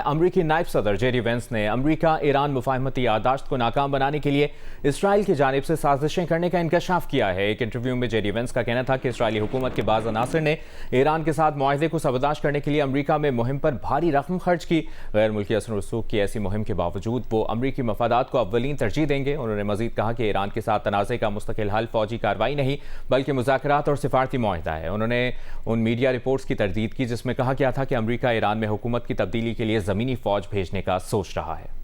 अमरीकी नायब सदर जेडी वेंस ने अमरीका ईरान मुफाहमती याददाश्त को नाकाम बनाने के लिए इसराइल की जानिब से साजिशें करने का इंकशाफ किया है। एक इंटरव्यू में जेडी वेंस का कहना था कि इसराइली हुकूमत के बाज़ अनासर ने ईरान के साथ मुआहदे को सबरदाश्त करने के लिए अमरीका में मुहिम पर भारी रकम खर्च की। गैर मुल्की असर रसूख की ऐसी मुहिम के बावजूद वो अमरीकी मफादात को अव्वलीन तरजीह देंगे। उन्होंने मजीद कहा कि ईरान के साथ तनाज़े का मुस्तकिल हल फौजी कार्रवाई नहीं बल्कि मुज़ाकरात और सिफारती मुआहदा है। उन्होंने उन मीडिया रिपोर्ट्स की तरदीद की जिसमें कहा गया था कि अमरीका ईरान में हुकूमत की तब्दीली के लिए ज़मीनी फौज भेजने का सोच रहा है।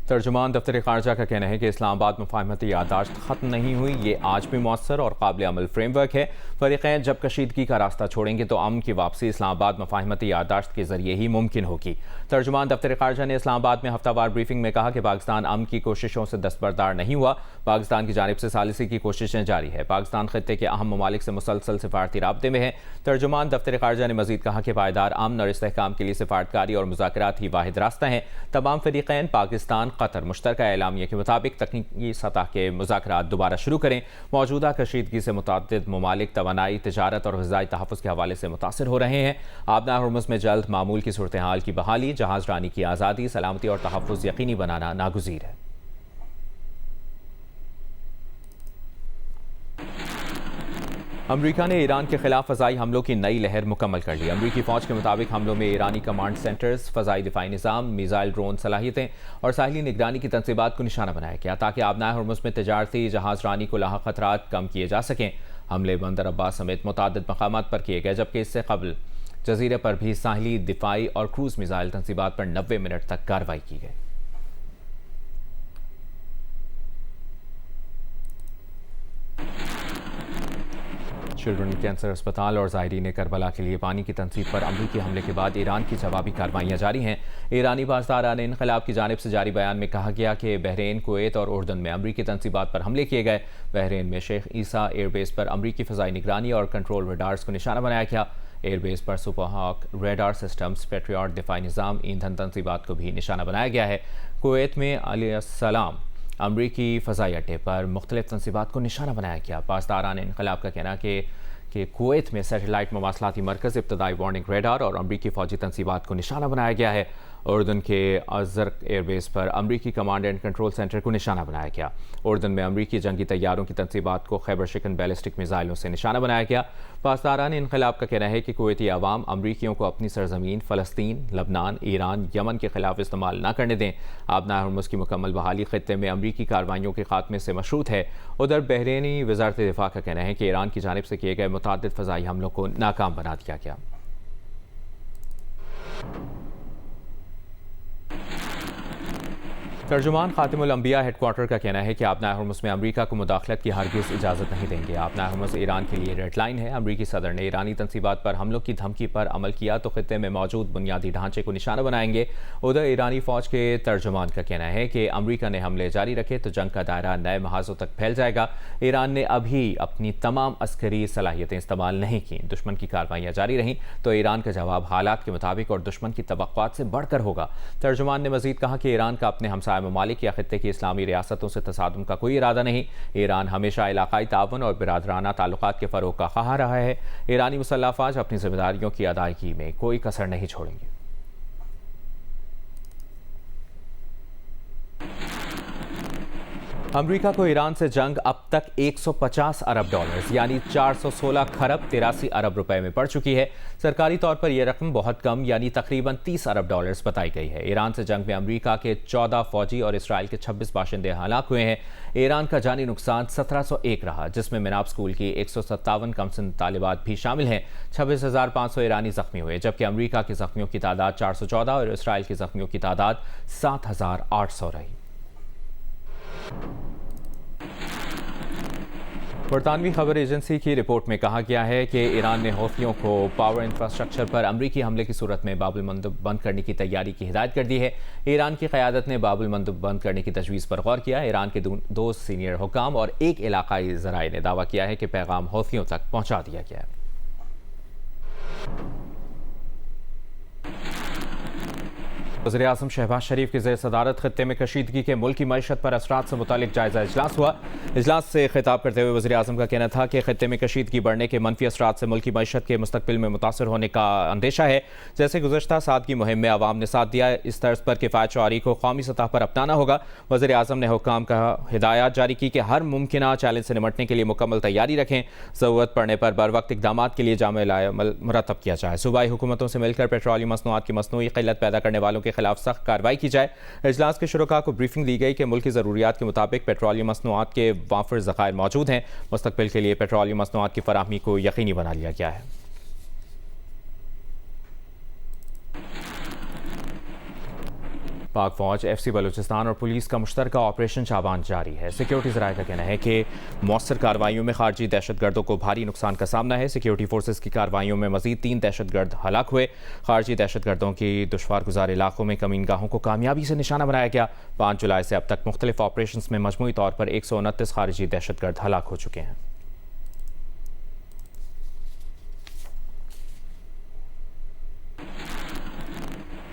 तर्जुमान दफ्तर खारजा का कहना है कि इस्लामाबाद मुफाहमती याददाश्त खत्म नहीं हुई, ये आज भी मौसर और काबिल अमल फ्रेमवर्क है। फरीक़ैन जब कशीदगी का रास्ता छोड़ेंगे तो अमन की वापसी इस्लामाबाद मुफाहमती याददाश्त के जरिए ही मुमकिन होगी। तर्जुमान दफ्तर खारजा ने इस्लामाबाद में हफ्तावार ब्रीफिंग में कहा कि पाकिस्तान अमन की कोशिशों से दस्तबरदार नहीं हुआ। पाकिस्तान की जानिब से सालिसी की कोशिशें जारी है। पाकिस्तान खित्ते के अहम ममालिक से मुसलसल सिफारती राब्ते में है। तर्जुमान दफ्तर खारजा ने मजीद कहा कि पायदार अमन और इस्तेहकाम के लिए सिफारतकारी और मुज़ाकरात ही वाहिद रास्ता है। तमाम फरीक़ैन पाकिस्तान कतर मुश्तरका एलामिया के मुताबिक तकनीकी सतह के मुज़ाकरात दोबारा शुरू करें। मौजूदा कशीदगी से मुतअद्दिद ममालिक तवानाई, तिजारत और ग़िज़ाई तहफ़्फ़ुज़ के हवाले से मुतासिर हो रहे हैं। आबना हुर्मुज़ में जल्द मामूल की सूरत हाल की बहाली, जहाज़ रानी की आज़ादी, सलामती और तहफ़्फ़ुज़ यकीनी बनाना नागुज़ीर है। अमरीका ने ईरान के खिलाफ फ़ज़ाई हमलों की नई लहर मुकम्मल कर ली। अमरीकी फ़ौज के मुताबिक हमलों में ईरानी कमांड सेंटर्स, फ़ज़ाई दिफ़ाई निज़ाम, मिज़ाइल ड्रोन सलाहियतें और साहिली निगरानी की तनसीबात को निशाना बनाया गया ताकि आबना हुर्मुज़ में तजारती जहाज़ रानी को लाहक खतरात कम किए जा सकें। हमले बंदर अब्बास समेत मुतअद्दिद मकामात पर किए गए, जबकि इससे कबल जजीरे पर भी साहिली दिफ़ाई और क्रूज़ मिज़ाइल तनसीबात पर 90 मिनट तक कार्रवाई की गई। चिल्ड्रन कैंसर अस्पताल और ज़ायरीन करबला के लिए पानी की तनसीब पर अमरीकी हमले के बाद ईरान की जवाबी कार्रवाइयाँ जारी हैं। ईरानी पासदारान इनकलाब की जानिब से जारी बयान में कहा गया कि बहरीन, कुवैत और उर्दन में अमरीकी तनसीबात पर हमले किए गए। बहरीन में शेख ईसा एयरबेस पर अमरीकी फ़ज़ाई निगरानी और कंट्रोल रडार्स को निशाना बनाया गया। एयरबेस पर सुपरहॉक रेडार सिस्टम्स, पेट्रियट दिफाई निज़ाम, ईंधन तनसीबात को भी निशाना बनाया गया है। कुवैत में अलैहिस्सलाम अमरीकी फ़ज़ाई अड्डे पर मुख्तलिफ तनसीबात को निशाना बनाया गया। पासदारान इनकलाब का कहना कि कुवैत में सैटेलाइट मवासलाती मरकज़, इब्तदाई वार्निंग रेडार और अमरीकी फ़ौजी तनसीबात को निशाना बनाया गया है। उर्दन के अज़रक एयरबेस पर अमरीकी कमांड एंड कंट्रोल सेंटर को निशाना बनाया गया। उर्दन में अमरीकी जंगी तैयारों की तनसीबात को खैबर शिकन बैलिस्टिक मिज़ाइलों से निशाना बनाया गया। पासदारान इनकलाब का कहना है कि कुवैती अवाम अमरीकियों को अपनी सरजमीन फ़लस्तीन, लबनान, ईरान, यमन के खिलाफ इस्तेमाल न करने दें। आबना हुर्मुज़ की मुकम्मल बहाली खित्ते में अमरीकी कार्रवाइयों के खात्मे से मशरूत है। उधर बहरीनी वज़ारत दिफ़ा का कहना है कि ईरान की जानिब से किए गए मुतअद्दिद फ़ज़ाई हमलों को नाकाम बना दिया गया। तर्जुमान खातिमुल अंबिया हेडक्वार्टर का कहना है कि आबना हुर्मुज़ में अमरीका को मुदाखलत की हरगिज़ इजाज़त नहीं देंगे। आबना हुर्मुज़ ईरान के लिए रेड लाइन है। अमरीकी सदर ने ईरानी तनसीबात पर हमलों की धमकी पर अमल किया तो खित्ते में मौजूद बुनियादी ढांचे को निशाना बनाएंगे। उधर ईरानी फ़ौज के तर्जुमान का कहना है कि अमरीका ने हमले जारी रखे तो जंग का दायरा नए महाज़ों तक फैल जाएगा। ईरान ने अभी अपनी तमाम अस्करी सलाहियतें इस्तेमाल नहीं की। दुश्मन की कार्रवाइयाँ जारी रहीं तो ईरान का जवाब हालात के मुताबिक और दुश्मन की तवक्कुआत से बढ़कर होगा। तर्जुमान ने मज़ीद कहा कि ईरान का अपने हमसाया ममालिक या खित्ते की इस्लामी रियासतों से तसादुम का कोई इरादा नहीं। ईरान हमेशा इलाकाई ताउन और बिरादराना ताल्लुकात के फ़रोग़ का ख़्वाह रहा है। ईरानी मुसल्लह अफ़वाज अपनी जिम्मेदारियों की अदायगी में कोई कसर नहीं छोड़ेंगे। अमरीका को ईरान से जंग अब तक 150 अरब डॉलर्स यानी 416 खरब 83 अरब रुपए में पड़ चुकी है। सरकारी तौर पर यह रकम बहुत कम यानी तकरीबन 30 अरब डॉलर्स बताई गई है। ईरान से जंग में अमरीका के 14 फौजी और इसराइल के 26 बाशिंदे हलाक हुए हैं। ईरान का जानी नुकसान 1701 रहा, जिसमें मिनाब स्कूल की 157 कमसिन तालिबात भी शामिल हैं। 26,500 ईरानी जख्मी हुए, जबकि अमरीका के जख्मियों की तादाद 414 और इसराइल के जख्मियों की तादाद 7,800 रही। बरतानवी खबर एजेंसी की रिपोर्ट में कहा गया है कि ईरान ने हौथियों को पावर इंफ्रास्ट्रक्चर पर अमरीकी हमले की सूरत में बाबुल मंदब बंद करने की तैयारी की हिदायत कर दी है। ईरान की क़यादत ने बाबुल मंदब बंद करने की तजवीज़ पर गौर किया। ईरान के दो सीनियर हुकाम और एक इलाकाई ज़राए ने दावा किया है कि पैगाम हौथियों तक पहुँचा दिया गया है। वज़ीर-ए-आज़म शहबाज शरीफ की ज़ेर सदारत खत्ते में कशीदगी के मुल्की मईशत पर असरात से मुतालिक जायज़ा इजलास हुआ। इजलास से खिताब करते हुए वज़ीर-ए-आज़म का कहना था कि खत्ते में कशीदगी बढ़ने के मनफी असरात से मुल्की मईशत के मुस्तकबिल में मुतासर होने का अंदेशा है। जैसे गुज़श्ता साल की मुहिम में आवाम ने साथ दिया, इस तर्ज पर किफ़ायत शुआरी को कौमी सतह पर अपनाना होगा। वज़ीर-ए-आज़म ने हुक्काम का हिदायत जारी की कि हर मुमकिन चैलेंज से निमटने के लिए मुकम्मल तैयारी रखें, ज़रूरत पड़ने पर बर वक्त इक़दाम के लिए जामे अमल मुरतब किया जाए। सूबाई हुकूमतों से मिलकर पेट्रोलियम मसनूआत की मसनूई क़िल्लत पैदा करने वालों के खिलाफ सख्त कार्रवाई की जाए। इजलास के शुरका को ब्रीफिंग दी गई कि मुल्क की ज़रूरियात के मुताबिक पेट्रोलियम मसनूआत के वाफिर ज़खायर मौजूद हैं। मुस्तकबिल के लिए पेट्रोलियम मसनूआत की फराहमी को यकीनी बना लिया गया है। पाक फौज, FC बलूचिस्तान और पुलिस का मुश्तरका ऑपरेशन शाबान जारी है। सिक्योरिटी ज़राए का कहना है कि मौसर कार्रवाइयों में खारजी दहशतगर्दों को भारी नुकसान का सामना है। सिक्योरिटी फोर्सेस की कार्रवाइयों में मजीद 3 दहशतगर्द हलाक हुए। खारजी दहशतगर्दों की दुश्वार गुजार इलाकों में कमीनगाहों को कामयाबी से निशाना बनाया गया। 5 जुलाई से अब तक मुख्तलिफ ऑपरेशन में मजमूई तौर पर 129 खारजी दहशतगर्द हलाक हो चुके हैं।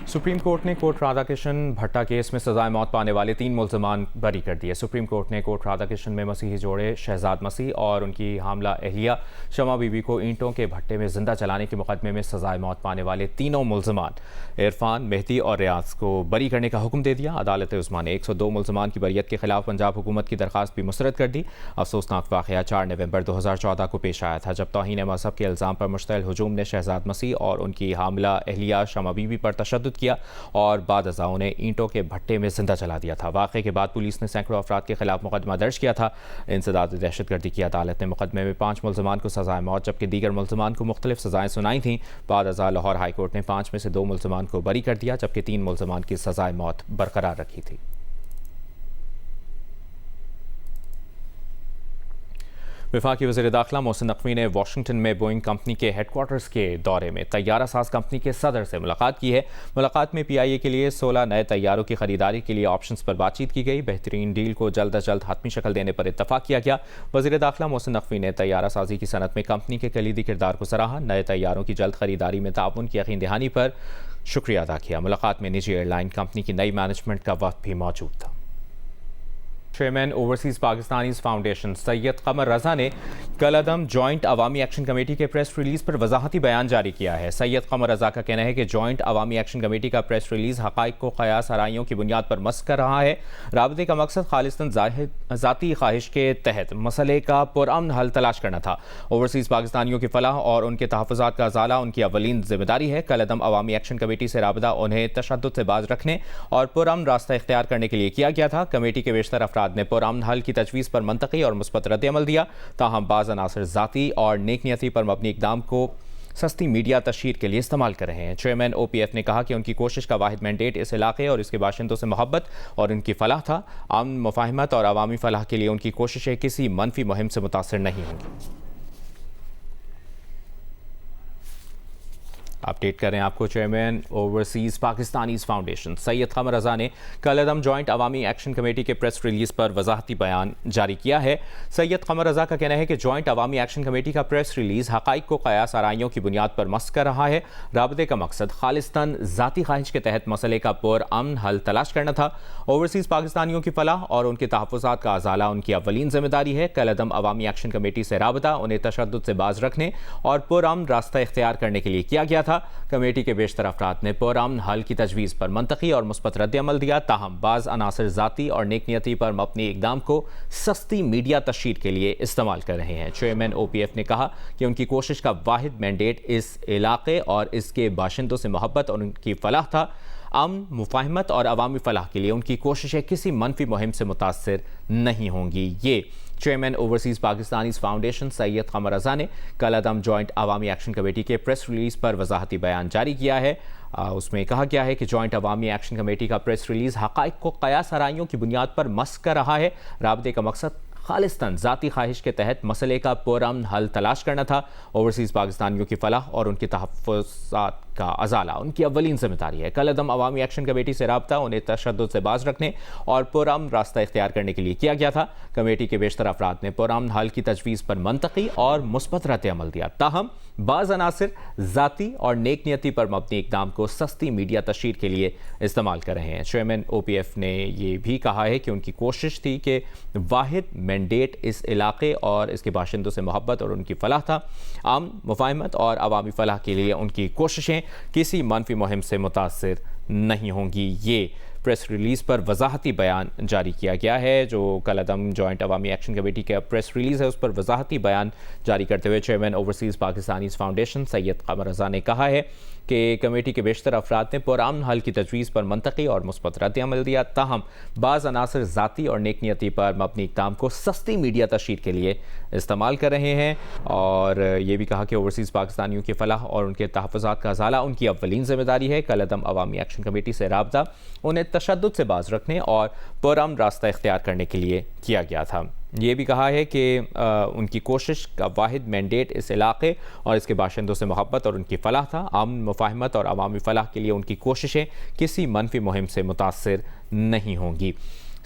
सुप्रीम कोर्ट ने कोर्ट राधाकृष्ण भट्टा केस में सजाए मौत पाने वाले 3 मुल्ज़मान बरी कर दिए। सुप्रीम कोर्ट ने कोर्ट राधाकृष्ण में मसीही जोड़े शहजाद मसीह और उनकी हामला अहलिया शमा बीबी को ईंटों के भट्टे में जिंदा चलाने के मुकदमे में सजाए मौत पाने वाले तीनों मुल्ज़मान इरफान, मेहदी और रियाज को बरी करने का हुक्म दे दिया। अदालत उस्मा ने 102 मुल्ज़मान की बरियत के खिलाफ पंजाब हुकूमत की दरखास्त भी मुस्तरद कर दी। अफसोसनाक वाक़या 4 नवंबर 2014 को पेश आया था, जब तौहीन मज़हब के इल्ज़ाम पर मुश्तइल हुजूम ने शहजाद मसीह और उनकी हामला अहलिया शमा बीबी पर तशद्दुद किया और बाद अज़ा उन्हें ईंटों के भट्टे में जिंदा चला दिया था। वाक़े के बाद पुलिस ने सैकड़ों अफराद के खिलाफ मुकदमा दर्ज किया था। इंसदाद दहशतगर्दी की अदालत ने मुकदमे में 5 मुल्ज़मान को सजाए मौत जबकि दीगर मुल्ज़मान को मुख्तलिफ सजाएं सुनाई थीं। बाद अज़ा लाहौर हाई कोर्ट ने 5 में से 2 मुल्ज़मान को बरी कर दिया जबकि 3 मुल्ज़मान की सजाए मौत बरकरार रखी थी। वफाकी वज़ीर दाखिला मोहसिन नकवी ने वाशिंगटन में बोइंग कंपनी के हेडक्वार्टर्स के दौरे में तैयारा साज कंपनी के सदर से मुलाकात की है। मुलाकात में PIA के लिए 16 नए तैयारों की खरीदारी के लिए ऑप्शंस पर बातचीत की गई। बेहतरीन डील को जल्द अज जल्द हतमी शक्ल देने पर इत्तफाक किया गया। वज़ीर दाखिला मोहसिन नकवी ने तैयारा साजी की सनत में कंपनी के कलीदी किरदार को सराहा। नए तैयारों की जल्द खरीदारी में ताउन की यकीन दहानी पर शुक्रिया अदा किया। मुलाकात में निजी एयरलाइन कंपनी की नई मैनेजमेंट का वफ्द भी मौजूद था। Chairman overseas Pakistanis foundation Syed Qamar Raza ने कल अदम जॉइंट अवामी एक्शन कमेटी के प्रेस रिलीज़ पर वजाहती बयान जारी किया है। सैयद कमर रज़ा का कहना है कि जॉइंट अवामी एक्शन कमेटी का प्रेस रिलीज़ हक़ाइक़ को क़यास आराइयों की बुनियाद पर मस्क कर रहा है। राबते का मकसद खालिस्तन ज़ाती ख्वाहिश के तहत मसले का पुरअमन हल तलाश करना था। ओवरसीज़ पाकिस्तानियों की फलाह और उनके तहफ़्फ़ुज़ात का अज़ाला उनकी अवलीन ज़िम्मेदारी है। कल अदम अवामी एक्शन कमेटी से राबता उन्हें तशद्दुद से बाज रखने और पुरअमन रास्ता इख्तियार करने के लिए किया गया था। कमेटी के बेशतर अफराद ने पुरअमन हल की तजवीज़ पर मंतकी और मुस्बत रद्द-ए-अमल दिया। ताहम बाज़ अनासर ज़ाती और नेकनियती पर मबनी इक़दाम को सस्ती मीडिया तशहीर के लिए इस्तेमाल कर रहे हैं। चेयरमैन OPF ने कहा कि उनकी कोशिश का वाहिद मैंडेट इस इलाके और इसके बाशिंदों से मोहब्बत और उनकी फलाह था। अमन, मुफाहमत और अवामी फलाह के लिए उनकी कोशिशें किसी मनफी मुहिम से मुतासिर नहीं होंगी। अपडेट करें आपको। Chairman overseas Pakistanis foundation Syed Qamar Raza ने कल अदम जॉइंट अवामी एक्शन कमेटी के प्रेस रिलीज़ पर वजाहती बयान जारी किया है। सैयद कमर रज़ा का कहना है कि जॉइंट अवामी एक्शन कमेटी का प्रेस रिलीज़ हक़ाइक़ को क़यास आराइयों की बुनियाद पर मस्क कर रहा है। राबते का मकसद खालिस्तान ज़ाती ख्वाहिश के तहत मसले का पुरअमन हल तलाश करना था। ओवरसीज़ पाकिस्तानियों की फलाह और उनके तहफ़्फ़ुज़ात का अज़ाला उनकी अवलीन ज़िम्मेदारी है। कल अदम अवामी एक्शन कमेटी से राबता उन्हें तशद्दुद से बाज रखने और पुरअमन रास्ता इख्तियार करने के लिए किया गया था। कमेटी के बेशतर अफराद ने पुरअमन हल की तजवीज़ पर मंतकी और मुस्बत रद्द-ए-अमल दिया। ताहम बाज़ अनासर ज़ाती और नेकनियती पर मबनी इक़दाम को सस्ती मीडिया तशहीर के लिए इस्तेमाल कर रहे हैं। चेयरमैन OPF ने कहा कि उनकी कोशिश का वाहिद मैंडेट इस इलाके और इसके बाशिंदों से मोहब्बत और उनकी फलाह था। अमन, मुफाहमत और अवामी फलाह के लिए उनकी कोशिशें किसी मनफी मुहिम से मुतासिर नहीं होंगी। ये chairman overseas Pakistanis foundation Syed Qamar Raza ने कल अदम जॉइंट अवामी एक्शन कमेटी के प्रेस रिलीज़ पर वजाहती बयान जारी किया है। उसमें कहा गया है कि जॉइंट अवामी एक्शन कमेटी का प्रेस रिलीज़ हक़ाइक़ को क़यास आराइयों की बुनियाद पर मस्क कर रहा है। राबते का मकसद खालिस्तान ज़ाती ख्वाहिश के तहत मसले का पुरअमन हल तलाश करना था। ओवरसीज़ पाकिस्तानियों की फलाह और उनके तहफ़्फ़ुज़ात का अजाला उनकी अव्वलीन जिम्मेदारी है। कल अदम अवामी एक्शन कमेटी से रब्ता उन्हें तशद्दुद से बाज रखने और पुरअमन रास्ता इख्तियार करने के लिए किया गया था। कमेटी के बेशतर अफराद ने पुरअमन हल की तजवीज़ पर मंतकी और मुस्बत रद्द-ए-अमल दिया। ताहम बाज़ अनासिर ज़ाती और नेक नियति पर मबनी इक़दाम को सस्ती मीडिया तशहीर के लिए इस्तेमाल कर रहे हैं। चेयरमैन OPF ने यह भी कहा है कि उनकी कोशिश थी कि वाहिद मैंडेट इस इलाके और इसके बाशिंदों से मोहब्बत और उनकी फलाह था। आम मुफाहमत और अवामी फलाह के लिए उनकी कोशिशें किसी मनफी मुहिम से मुतासिर नहीं होंगी। ये प्रेस रिलीज़ पर वजाहती बयान जारी किया गया है। जो कल अदम जॉइंट अवामी एक्शन कमेटी का प्रेस रिलीज़ है उस पर वजाहती बयान जारी करते हुए chairman overseas Pakistanis foundation Syed Qamar Raza ने कहा है कि कमेटी के बेशतर अफराद ने पुरअमन हल की तजवीज़ पर मंतकी और मुस्बत रद्द-ए-अमल दिया। ताहम बाज़ अनासिर ज़ाती और नेक नियति पर मबनी इक़दाम को सस्ती मीडिया तशहीर के लिए इस्तेमाल कर रहे हैं और ये भी कहा कि ओवरसीज़ पाकिस्तानियों की फलाह और उनके तहफ़्फ़ुज़ात का अज़ाला उनकी अव्वलीन जिम्मेदारी है। कल अदम अवामी एक्शन कमेटी से रब्ता उन्हें तशद्दुद से बाज रखने और पुरअमन रास्ता इख्तियार करने के लिए किया गया था। ये भी कहा है कि उनकी कोशिश का वाहिद मैंडेट इस इलाके और इसके बाशिंदों से मोहब्बत और उनकी फलाह था। आम मुफाहमत और अवामी फलाह के लिए उनकी कोशिशें किसी मनफी मुहिम से मुतासिर नहीं होंगी।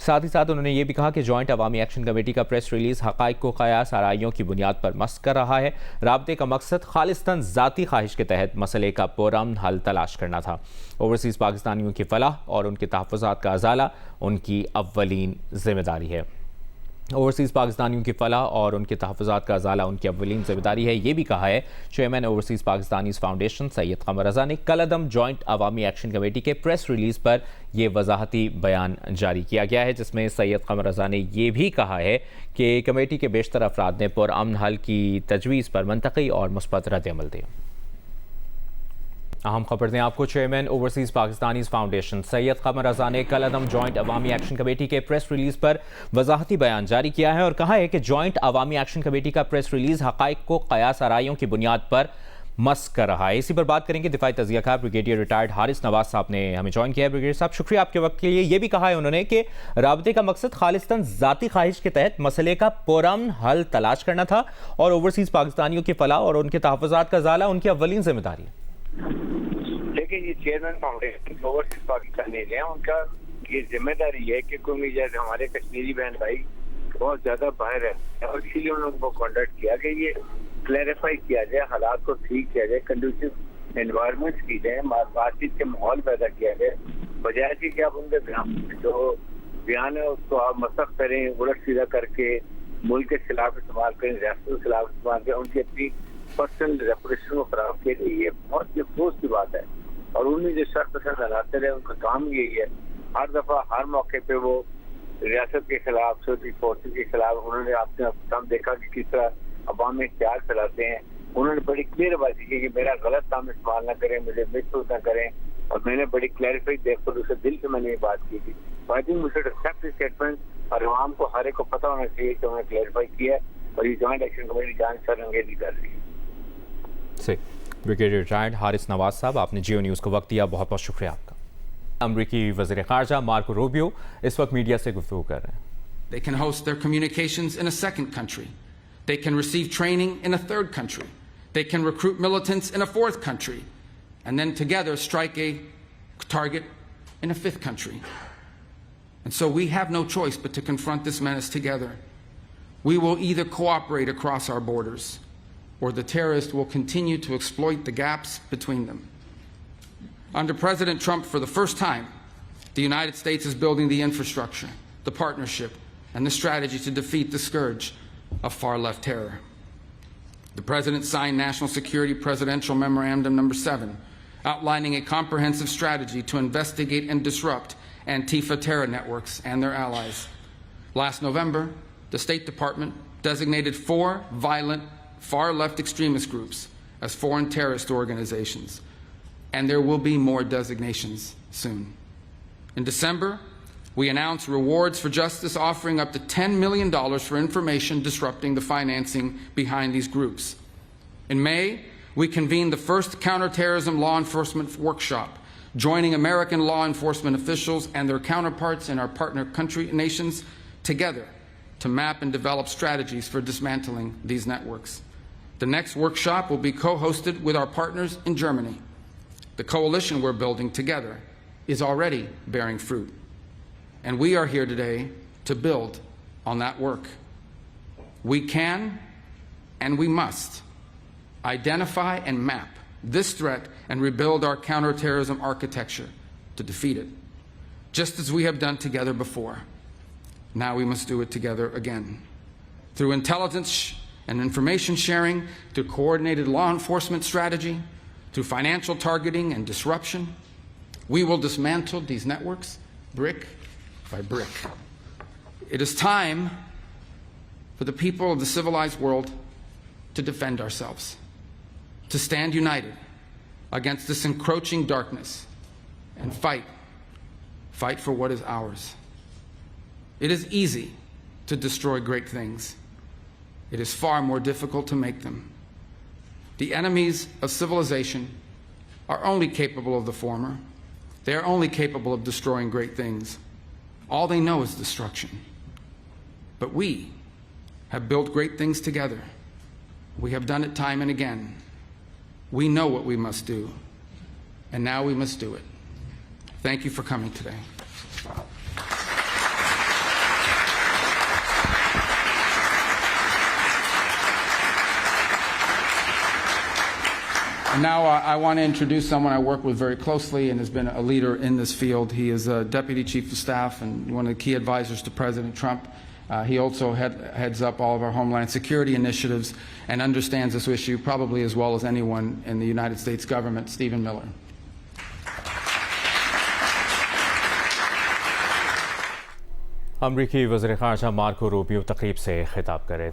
साथ ही साथ उन्होंने ये भी कहा कि जॉइंट अवामी एक्शन कमेटी का प्रेस रिलीज़ हक़ाइक़ को क़यास आराइयों की बुनियाद पर मस्क कर रहा है। राब्ते का मकसद खालिस्तन ज़ाती ख्वाहिश के तहत मसले का पुरअमन हल तलाश करना था। ओवरसीज़ पाकिस्तानियों की फलाह और उनके तहफ़्फ़ुज़ात का अज़ाला उनकी अव्वलीन जिम्मेदारी है। ओवरसीज़ पाकिस्तानियों की फलाह और उनके तहफ़्फ़ुज़ात का अज़ाला उनकी अव्वलीन जिम्मेदारी है। ये भी कहा है chairman overseas Pakistanis foundation Syed Qamar Raza ने। कल अदम जॉइंट अवामी एक्शन कमेटी के प्रेस रिलीज़ पर यह वजाहती बयान जारी किया गया है जिसमें सैयद कमर रज़ा ने यह भी कहा है कि कमेटी के बेशतर अफराद ने पुरअमन हल की तजवीज़ पर मंतकी और मुस्बत रद्द-ए-अमल दिया। अहम खबर दें आपको, chairman overseas Pakistanis foundation Syed Qamar Raza ने कल अदम जॉइंट अवामी एक्शन कमेटी के प्रेस रिलीज़ पर वजाहती बयान जारी किया है और कहा है कि जॉइंट अवामी एक्शन कमेटी का प्रेस रिलीज़ हक़ाइक़ को क़यास आराइयों की बुनियाद पर मस्क कर रहा है। इसी पर बात करेंगे। दिफाई तज़कियाकार ब्रिगेडियर रिटायर्ड हारिस नवाज साहब ने हमें ज्वाइन किया है। ब्रिगेडियर साहब, शुक्रिया आपके वक्त के लिए। ये भी कहा है उन्होंने कि राब्ते का मकसद खालिस्तान ज़ाती ख्वाहिश के तहत मसले का पुरअमन हल तलाश करना था और ओवरसीज़ पाकिस्तानियों की फलाह और उनके तहफ़्फ़ुज़ात का अज़ाला उनकी अव्वलीन जिम्मेदारी है। देखिए, ये चेयरमैन फाउंडेशन ओवरसीज पाकिस्तानी हैं, उनका ये जिम्मेदारी है कि कोई जैसे हमारे कश्मीरी बहन भाई बहुत ज्यादा बाहर है और इसीलिए उन लोगों को कॉन्टेक्ट किया कि ये क्लैरिफाई किया जाए, हालात को ठीक किया जाए, कंडूसिव एनवायरनमेंट की जाए, बातचीत के माहौल पैदा किया जाए, बजाय कि आप उनके जो बयान है उसको आप मसख करें, उलट सीधा करके मुल्क के खिलाफ इस्तेमाल करें, रियासत के खिलाफ इस्तेमाल करें, उनकी अपनी पर्सनल रेपुटेशन को खराब किया जाए। ये बहुत अफसोस की बात है और उनमें जो शर्त पसंद लगाते रहे उनका काम यही है। हर दफा हर मौके पे वो रियासत के खिलाफ, सिक्योरिटी फोर्सेस के खिलाफ उन्होंने आपने काम देखा कि किस तरह अवाम में इख्तियार फैलाते हैं। उन्होंने बड़ी क्लियर बात की कि मेरा गलत काम इस्तेमाल ना करें, मुझे मिसयूज ना करें और मैंने बड़ी क्लैरिफाई देखकर उसे दिल से मैंने ये बात की थी। I think we should accept this statement और अवाम को हर एक को पता होना चाहिए कि उन्होंने क्लैरिफाई किया और ये जॉइंट एक्शन कमेटी जांच सरंगेजी कर रही है। ब्रिगेडियर रिटायर्ड हारिस नवाज साहब, आपने जियो न्यूज़ को वक्त दिया, बहुत बहुत शुक्रिया आपका। अमरीकी वज़ीर ख़ारजा मार्को रूबियो इस वक्त मीडिया से गुफ्तगू कर रहे हैं। They can host their communications in a second country. They can receive training in a third country. They can recruit militants in a fourth country. And then together strike a target in a fifth country. And so we have no choice but to confront this menace together. We will either cooperate across our borders, or the terrorists will continue to exploit the gaps between them. Under President Trump, for the first time, the United States is building the infrastructure, the partnership, and the strategy to defeat the scourge of far-left terror. The President signed National Security Presidential Memorandum No. 7, outlining a comprehensive strategy to investigate and disrupt Antifa terror networks and their allies. Last November, the State Department designated 4 violent far-left extremist groups as foreign terrorist organizations, and there will be more designations soon. In December, we announced Rewards for Justice, offering up to $10 million for information disrupting the financing behind these groups. In May, we convened the first counterterrorism law enforcement workshop, joining American law enforcement officials and their counterparts in our partner country nations together to map and develop strategies for dismantling these networks. The next workshop will be co-hosted with our partners in Germany. The coalition we're building together is already bearing fruit. And we are here today to build on that work. We can and we must identify and map this threat and rebuild our counterterrorism architecture to defeat it, just as we have done together before. Now we must do it together again. Through intelligence and information sharing, through coordinated law enforcement strategy, through financial targeting and disruption, we will dismantle these networks brick by brick. It is time for the people of the civilized world to defend ourselves, to stand united against this encroaching darkness and fight for what is ours. It is easy to destroy great things. It is far more difficult to make them. The enemies of civilization are only capable of the former. They are only capable of destroying great things. All they know is destruction. But we have built great things together. We have done it time and again. We know what we must do, and now we must do it. Thank you for coming today. And now I want to introduce someone I work with very closely and has been a leader in this field. He is a Deputy Chief of Staff and one of the key advisors to President Trump. He also heads up all of our Homeland Security initiatives and understands this issue probably as well as anyone in the United States government, Stephen Miller. अमरीकी वज़ीर ख़ारजा Marco Rubio तक़रीब से खिताब कर रहे थे।